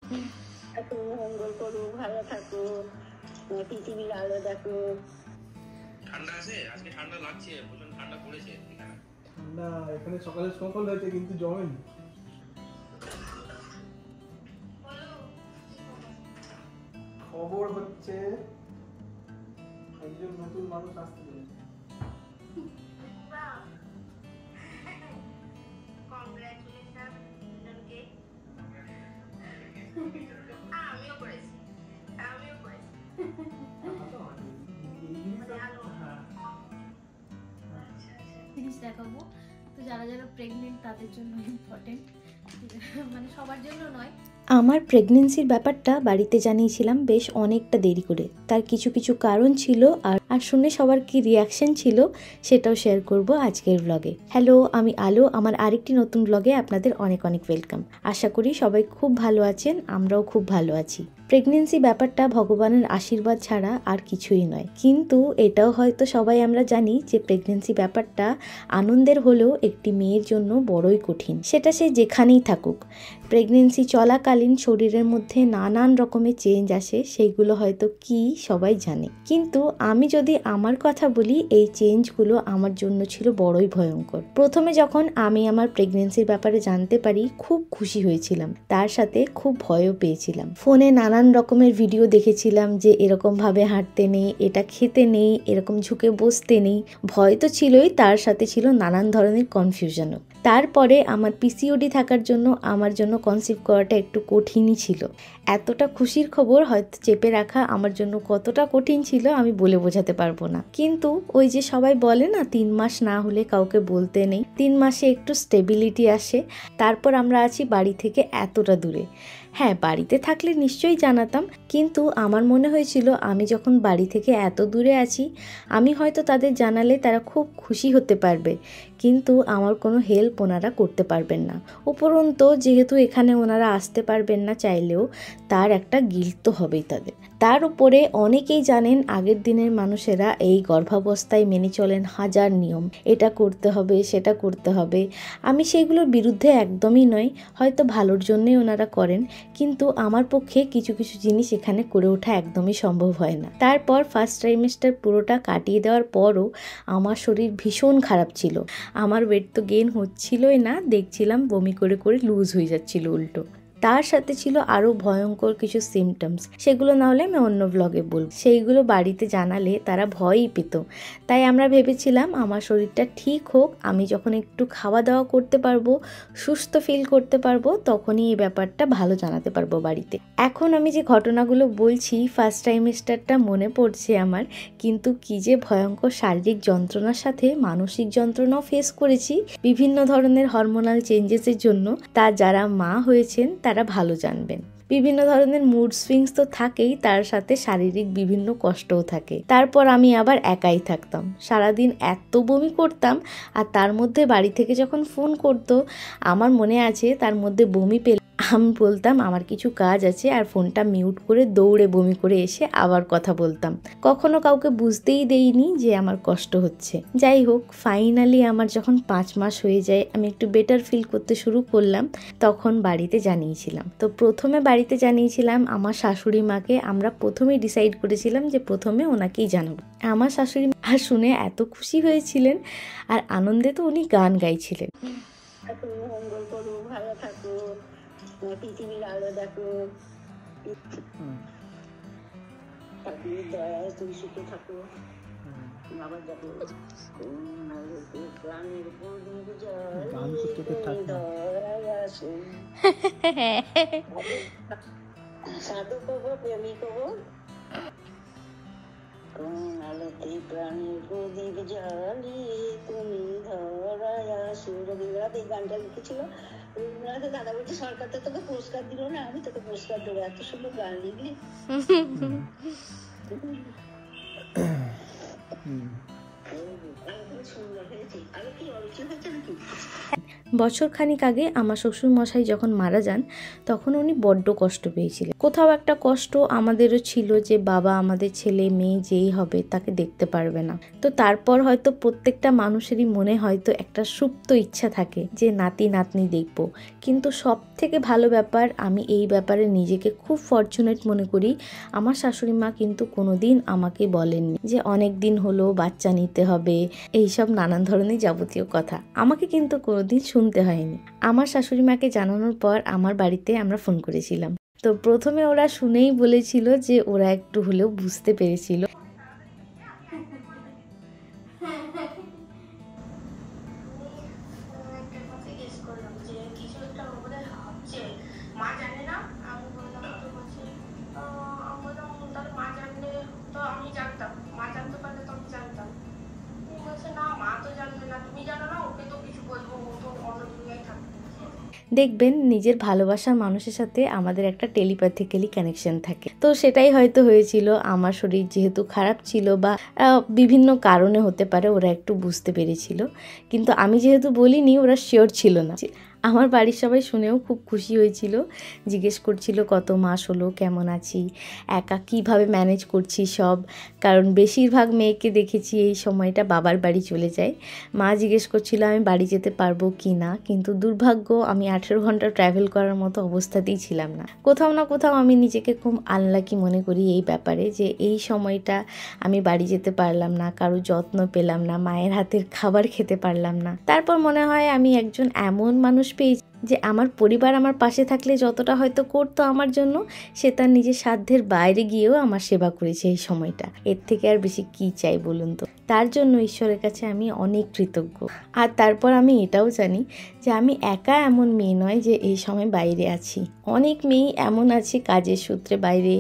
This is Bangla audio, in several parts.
তুমি মঙ্গল করো, ভালো থাকো, পৃথিবীর আলো দেখো। ঠান্ডা আছে আজকে, ঠান্ডা লাগছে, প্রচন্ড ঠান্ডা পড়েছে এখানে। ঠান্ডা এখানে সকালে স্নোফল হয়েছে কিন্তু জমেনি। খবর হচ্ছে একজন নতুন মানুষ আসতে চলেছে। জিনিস দেখাবো, তো যারা যারা প্রেগনেন্ট তাদের জন্য ইম্পর্টেন্ট, মানে সবার জন্য নয়। আমার প্রেগনেন্সির ব্যাপারটা বাড়িতে জানিয়েছিলাম বেশ অনেকটা দেরি করে। তার কিছু কিছু কারণ ছিল, আর শুনে সবার কি রিয়াকশন ছিল সেটাও শেয়ার করব আজকের ব্লগে। হ্যালো, আমি আলো। আমার আরেকটি নতুন ব্লগে আপনাদের অনেক অনেক ওয়েলকাম। আশা করি সবাই খুব ভালো আছেন, আমরাও খুব ভালো আছি। প্রেগনেন্সি ব্যাপারটা ভগবানের আশীর্বাদ ছাড়া আর কিছুই নয়, কিন্তু এটাও হয়তো সবাই আমরা জানি যে প্রেগনেন্সি ব্যাপারটা আনন্দের হলেও একটি মেয়ের জন্য বড়ই কঠিন, সেটা সে যেখানেই থাকুক। প্রেগনেন্সি চলাকালীন শরীরের মধ্যে নানান রকমের চেঞ্জ আসে, সেইগুলো হয়তো কি সবাই জানে, কিন্তু আমি যদি আমার কথা বলি, এই চেঞ্জগুলো আমার জন্য ছিল বড়ই ভয়ঙ্কর। প্রথমে যখন আমি আমার প্রেগনেন্সির ব্যাপারে জানতে পারি, খুব খুশি হয়েছিলাম, তার সাথে খুব ভয়ও পেয়েছিলাম। ফোনে নানান রকমের ভিডিও দেখেছিলাম যে এরকম ভাবে হাঁটতে নেই, এটা খেতে নেই, এরকম ঝুঁকে বসতে নেই। ভয় তো ছিলই, তার সাথে ছিল নানান ধরনের কনফিউশনও। তারপরে আমার পিসিওডি থাকার জন্য আমার জন্য কনসিভ করাটা একটু কঠিনই ছিল। এতটা খুশির খবর হয়তো চেপে রাখা আমার জন্য কতটা কঠিন ছিল আমি বলে বোঝাতে পারবো না। কিন্তু ওই যে সবাই বলে না, 3 মাস না হলে কাউকে বলতে নেই, 3 মাসে একটু স্টেবিলিটি আসে। তারপর আমরা আছি বাড়ি থেকে এতটা দূরে। হ্যাঁ, বাড়িতে থাকলে নিশ্চয়ই জানাতাম, কিন্তু আমার মনে হয়েছিল আমি যখন বাড়ি থেকে এত দূরে আছি, আমি হয়তো তাদের জানালে তারা খুব খুশি হতে পারবে, কিন্তু আমার কোনো হেল্প ওনারা করতে পারবেন না। উপরন্তু যেহেতু এখানে ওনারা আসতে পারবেন না চাইলেও, তার একটা গিল্ট তো হবেই তাদের। তার উপরে অনেকেই জানেন আগের দিনের মানুষেরা এই গর্ভাবস্থায় মেনে চলেন হাজার নিয়ম, এটা করতে হবে সেটা করতে হবে। আমি সেইগুলোর বিরুদ্ধে একদমই নয়, হয়তো ভালোর জন্যই ওনারা করেন, কিন্তু আমার পক্ষে কিছু কিছু জিনিস এখানে করে ওঠা একদমই সম্ভব হয় না। তারপর ফার্স্ট ট্রাইমেস্টার পুরোটা কাটিয়ে দেওয়ার পরও আমার শরীর ভীষণ খারাপ ছিল। আমার ওয়েট তো গেইন হচ্ছিলই না, দেখছিলাম বমি করে করে লুজ হয়ে যাচ্ছিল উল্টো। তার সাথে ছিল আরও ভয়ঙ্কর কিছু সিমটমস, সেগুলো না হলে আমি অন্য ব্লগে বলব। সেইগুলো বাড়িতে জানালে তারা ভয়ই পেত। তাই আমরা ভেবেছিলাম আমার শরীরটা ঠিক হোক, আমি যখন একটু খাওয়া দাওয়া করতে পারবো, সুস্থ ফিল করতে পারবো, তখনই এই ব্যাপারটা ভালো জানাতে পারবো বাড়িতে। এখন আমি যে ঘটনাগুলো বলছি, ফার্স্ট ট্রাইমেস্টারটা মনে পড়ছে আমার, কিন্তু কি যে ভয়ঙ্কর শারীরিক যন্ত্রণার সাথে মানসিক যন্ত্রণাও ফেস করেছি বিভিন্ন ধরনের হরমোনাল চেঞ্জেসের জন্য, তা যারা মা হয়েছেন তারা ভালো জানবেন। বিভিন্ন ধরনের মুড সুইংস তো থাকেই, তার সাথে শারীরিক বিভিন্ন কষ্টও থাকে। তারপর আমি আবার একাই থাকতাম, সারাদিন এত বমি করতাম, আর তার মধ্যে বাড়ি থেকে যখন ফোন করতো, আমার মনে আছে তার মধ্যে বমি পেলে আমি বলতাম আমার কিছু কাজ আছে, আর ফোনটা মিউট করে দৌড়ে বমি করে এসে আবার কথা বলতাম। কখনো কাউকে বুঝতেই দেইনি যে আমার কষ্ট হচ্ছে। যাই হোক, ফাইনালি আমার যখন 5 মাস হয়ে যায়, আমি একটু বেটার ফিল করতে শুরু করলাম, তখন বাড়িতে জানিয়েছিলাম। তো প্রথমে বাড়িতে জানিয়েছিলাম আমার শাশুড়ি মাকে। আমরা প্রথমেই ডিসাইড করেছিলাম যে প্রথমে ওনাকেই জানাবো। আমার শাশুড়ি মা শুনে এত খুশি হয়েছিলেন, আর আনন্দে তো উনি গান গাইছিলেন, মঙ্গল করো, ভালো থাকো, পৃথিবীর আলো দেখো, দয়ায় তুমি সুখে থাকো। আবার দেখো প্রাণের প্রদীপ সাধু কবো, প্রেমিক হবো, আলোতে প্রাণের প্রদীপ জ্বালিয়ে তুমি ধরায় আসো। রবীন্দ্রনাথ এই গানটা লিখেছিল। রবীন্দ্রনাথের দাদা বলছে সরকার তো তোকে পুরস্কার দিল না, আমি তোকে পুরস্কার দেবো, এত সুন্দর গান লিখলি। সুন্দর হয়েছে। আরো কি অরুচি হয়েছে নাকি? বছর খানিক আগে আমার শ্বশুর মশাই যখন মারা যান তখন উনি বড্ড কষ্ট পেয়েছিলেন। কোথাও একটা কষ্ট আমাদেরও ছিল যে বাবা আমাদের ছেলে মেয়ে যেই হবে তাকে দেখতে পারবে না। তো তারপর হয়তো প্রত্যেকটা মানুষেরই মনে হয়তো একটা সুপ্ত ইচ্ছা থাকে যে নাতি নাতনি দেখবো। কিন্তু সব থেকে ভালো ব্যাপার, আমি এই ব্যাপারে নিজেকে খুব ফরচুনেট মনে করি। আমার শাশুড়ি মা কিন্তু কোনোদিন আমাকে বলেননি যে অনেক দিন হলো বাচ্চা নিতে হবে, এইসব নানান ধরনের যাবতীয় কথা আমাকে কিন্তু কোনোদিন শুনতে হয়নি। আমার শাশুড়ি মাকে জানানোর পর আমার বাড়িতে আমরা ফোন করেছিলাম। তো প্রথমে ওরা শুনেই বলেছিল যে ওরা একটু হলেও বুঝতে পেরেছিল। দেখবেন নিজের ভালোবাসার মানুষের সাথে আমাদের একটা টেলিপ্যাথিক্যালি কানেকশন থাকে। তো সেটাই হয়তো হয়েছিল। আমার শরীর যেহেতু খারাপ ছিল বা বিভিন্ন কারণে হতে পারে ওরা একটু বুঝতে পেরেছিল, কিন্তু আমি যেহেতু বলিনি ওরা শিওর ছিল না। আমার বাড়ির সবাই শুনেও খুব খুশি হয়েছিল, জিজ্ঞেস করছিল কত মাস হলো, কেমন আছি, একা কিভাবে ম্যানেজ করছি সব। কারণ বেশিরভাগ মেয়েকে দেখেছি এই সময়টা বাবার বাড়ি চলে যায়। মা জিজ্ঞেস করছিল আমি বাড়ি যেতে পারবো কি না, কিন্তু দুর্ভাগ্য আমি 18 ঘন্টা ট্রাভেল করার মতো অবস্থাতেই ছিলাম না। কোথাও না কোথাও আমি নিজেকে খুব আনলাকি মনে করি এই ব্যাপারে, যে এই সময়টা আমি বাড়ি যেতে পারলাম না, কারো যত্ন পেলাম না, মায়ের হাতের খাবার খেতে পারলাম না। তারপর মনে হয় আমি একজন এমন মানুষ পেয়েছি যে আমার পরিবার আমার পাশে থাকলে যতটা হয়তো করতো আমার জন্য, সে তার নিজের সাধ্যের বাইরে গিয়েও আমার সেবা করেছে এই সময়টা। এর থেকে আর বেশি কি চাই বলুন তো? তার জন্য ঈশ্বরের কাছে আমি অনেক কৃতজ্ঞ। আর তারপর আমি এটাও জানি যে আমি একা এমন মেয়ে নয় যে এই সময় বাইরে আছি। অনেক মেয়ে এমন আছে কাজের সূত্রে বাইরে,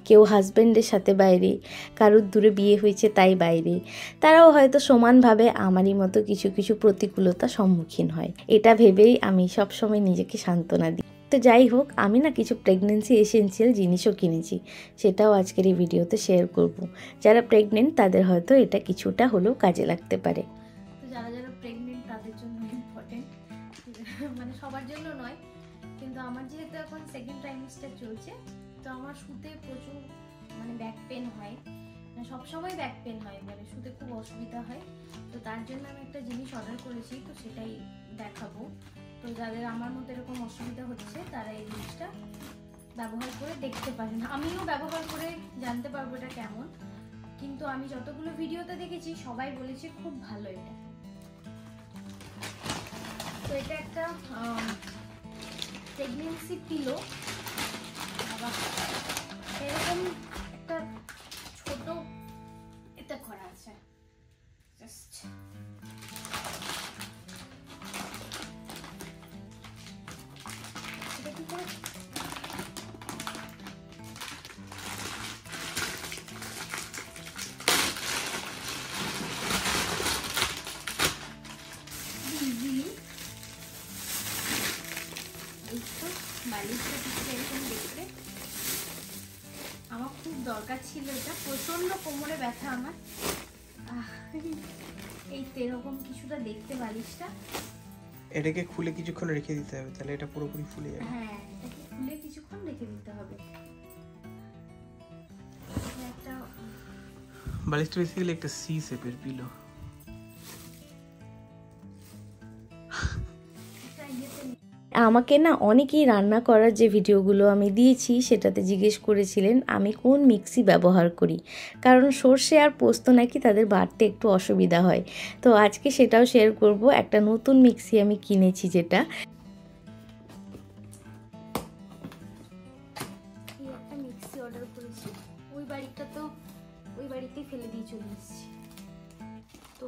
কেউ হাজব্যান্ডের সাথে বাইরে, কারোর দূরে বিয়ে হয়েছে তাই বাইরে। তারাও হয়তো সমানভাবে আমারই মতো কিছু কিছু প্রতিকূলতার সম্মুখীন হয়। এটা ভেবেই আমি সবসময় নিজেকে সান্ত্বনা দিই। তো যাই হোক, আমি না কিছু প্রেগনেন্সি এসেনশিয়াল জিনিসও কিনেছি, সেটাও আজকের এই ভিডিওতে শেয়ার করব। যারা প্রেগনেন্ট তাদের হয়তো এটা কিছুটা হলেও কাজে লাগতে পারে। তো যারা যারা প্রেগনেন্ট তাদের জন্য ইম্পর্টেন্ট, মানে সবার জন্য নয়, কিন্তু আমার যেহেতু এখন সেকেন্ড ট্রাইমেস্টার চলছে, তো আমার শুতে প্রচুর মানে ব্যাক পেন হয়, সবসময় ব্যাক পেন হয়, মানে শুতে খুব অসুবিধা হয়। তো তার জন্য আমি একটা জিনিস অর্ডার করেছি, তো সেটাই দেখাবো। তো যাদের আমার মতো এরকম অসুবিধা হচ্ছে তারা এই জিনিসটা ব্যবহার করে দেখতে পারেন। আমিও ব্যবহার করে জানতে পারবো এটা কেমন, কিন্তু আমি যতগুলো ভিডিওতে দেখেছি সবাই বলেছে খুব ভালো এটা। তো এটা একটা প্রেগনেন্সি পিলো, এরকম একটা ছোট এটা করা আছে, জাস্ট এটা কি করে বালিশটা ঠিক এরকম দেখতে আমার খুব দরকার ছিল। এটা প্রচন্ড কোমরে ব্যথা আমার, এই তো এরকম কিছুটা দেখতে বালিশটা। এটাকে খুলে কিছুক্ষণ রেখে দিতে হবে, তাহলে এটা পুরোপুরি ফুলে যাবে। হ্যাঁ, এটাকে খুলে কিছুক্ষণ রেখে দিতে হবে। একটা বালিশটা বেসিক্যালি একটা সি শেপের পিলো। আমাকে না অনেকেই রান্না করার যে ভিডিওগুলো আমি দিয়েছি সেটাতে জিজ্ঞেস করেছিলেন আমি কোন মিক্সি ব্যবহার করি, কারণ সর্ষে আর পোস্ত নাকি তাদের বাড়তে একটু অসুবিধা হয়। তো আজকে সেটাও শেয়ার করব। একটা নতুন মিক্সি আমি কিনেছি, যেটা একটা মিক্সি অর্ডার করেছি, ওই বাড়িতেই ফেলে দিয়ে চলে এসেছি। তো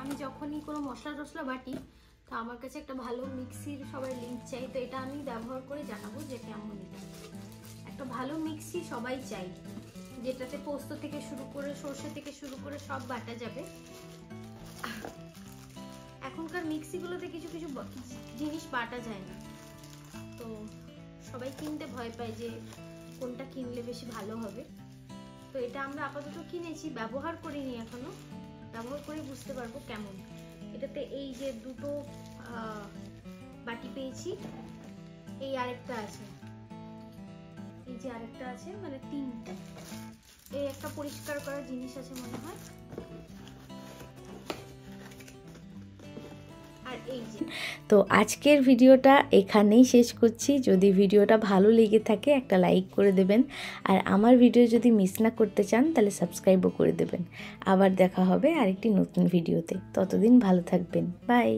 আমি যখনই কোনো মশলা টশলা বাটি, তো আমার কাছে একটা ভালো মিক্সির সবাই লিঙ্ক চাই। তো এটা আমি ব্যবহার করে জানাবো যে কেমন। একটা ভালো মিক্সি সবাই চাই, যেটাতে পোস্ত থেকে শুরু করে সর্ষে থেকে শুরু করে সব বাটা যাবে। এখনকার মিক্সিগুলোতে কিছু কিছু জিনিস বাটা যায় না, তো সবাই কিনতে ভয় পায় যে কোনটা কিনলে বেশি ভালো হবে। তো এটা আমরা আপাতত কিনেছি, ব্যবহার করিনি এখনো। ব্যবহার করে বুঝতে পারবো কেমন। এটাতে এই যে দুটো বাটি পেয়েছি, এই আরেকটা আছে, এই যে আরেকটা আছে, মানে তিনটা। এই একটা পরিষ্কার করার জিনিস আছে মনে হয়, আর এই যে। তো আজকের ভিডিওটা এখানেই শেষ করছি। যদি ভিডিওটা ভালো লেগে থাকে একটা লাইক করে দেবেন, আর আমার ভিডিও যদি মিস না করতে চান তাহলে সাবস্ক্রাইবও করে দেবেন। আবার দেখা হবে আরেকটি নতুন ভিডিওতে। ততদিন ভালো থাকবেন, বাই।